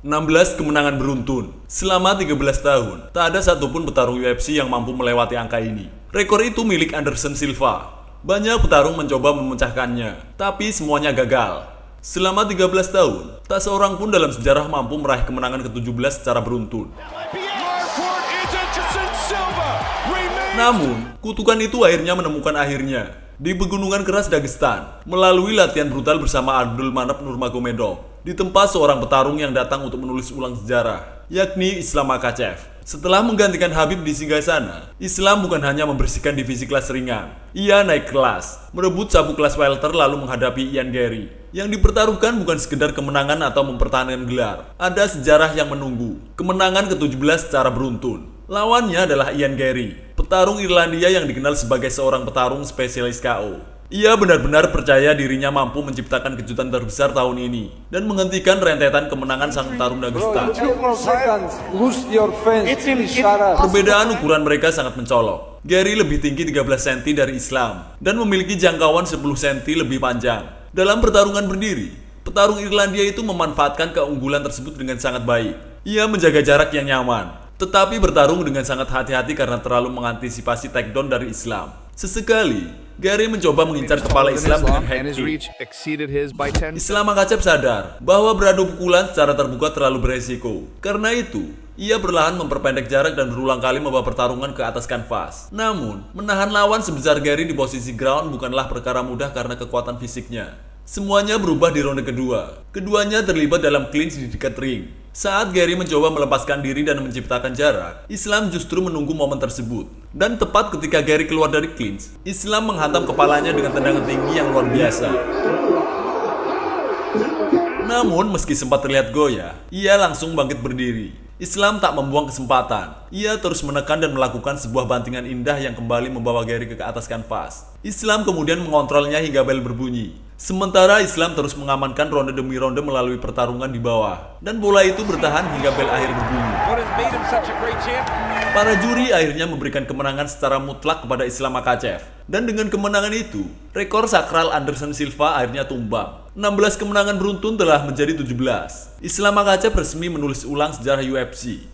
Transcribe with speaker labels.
Speaker 1: 16 kemenangan beruntun. Selama 13 tahun, tak ada satupun petarung UFC yang mampu melewati angka ini. Rekor itu milik Anderson Silva. Banyak petarung mencoba memecahkannya, tapi semuanya gagal. Selama 13 tahun, tak seorang pun dalam sejarah mampu meraih kemenangan ke-17 secara beruntun. Namun, kutukan itu akhirnya menemukan akhirnya. Di pegunungan keras Dagestan, melalui latihan brutal bersama Abdulmanap Nurmagomedov, ditempa seorang petarung yang datang untuk menulis ulang sejarah, yakni Islam Makhachev. Setelah menggantikan Khabib di singgasana, Islam bukan hanya membersihkan divisi kelas ringan. Ia naik kelas, merebut sabuk kelas welter lalu menghadapi Ian Garry. Yang dipertaruhkan bukan sekedar kemenangan atau mempertahankan gelar. Ada sejarah yang menunggu, kemenangan ke-17 secara beruntun. Lawannya adalah Ian Garry, petarung Irlandia yang dikenal sebagai seorang petarung spesialis KO. Ia benar-benar percaya dirinya mampu menciptakan kejutan terbesar tahun ini dan menghentikan rentetan kemenangan sang petarung Dagestan. Perbedaan ukuran mereka sangat mencolok. Garry lebih tinggi 13 cm dari Islam dan memiliki jangkauan 10 cm lebih panjang. Dalam pertarungan berdiri, petarung Irlandia itu memanfaatkan keunggulan tersebut dengan sangat baik. Ia menjaga jarak yang nyaman, tetapi bertarung dengan sangat hati-hati karena terlalu mengantisipasi takedown dari Islam. Sesekali, Garry mencoba mengincar kepala Islam dengan head kick. Islam Makhachev sadar bahwa beradu pukulan secara terbuka terlalu beresiko. Karena itu, ia perlahan memperpendek jarak dan berulang kali membawa pertarungan ke atas kanvas. Namun, menahan lawan sebesar Garry di posisi ground bukanlah perkara mudah karena kekuatan fisiknya. Semuanya berubah di ronde kedua. Keduanya terlibat dalam clinch di dekat ring. Saat Garry mencoba melepaskan diri dan menciptakan jarak, Islam justru menunggu momen tersebut. Dan tepat ketika Garry keluar dari clinch, Islam menghantam kepalanya dengan tendangan tinggi yang luar biasa. Namun, meski sempat terlihat goyah, ia langsung bangkit berdiri. Islam tak membuang kesempatan. Ia terus menekan dan melakukan sebuah bantingan indah yang kembali membawa Garry ke atas kanvas. Islam kemudian mengontrolnya hingga bel berbunyi. Sementara Islam terus mengamankan ronde demi ronde melalui pertarungan di bawah. Dan bola itu bertahan hingga bel akhir berbunyi. Para juri akhirnya memberikan kemenangan secara mutlak kepada Islam Makhachev. Dan dengan kemenangan itu, rekor sakral Anderson Silva akhirnya tumbang. 16 kemenangan beruntun telah menjadi 17. Islam Makhachev resmi menulis ulang sejarah UFC.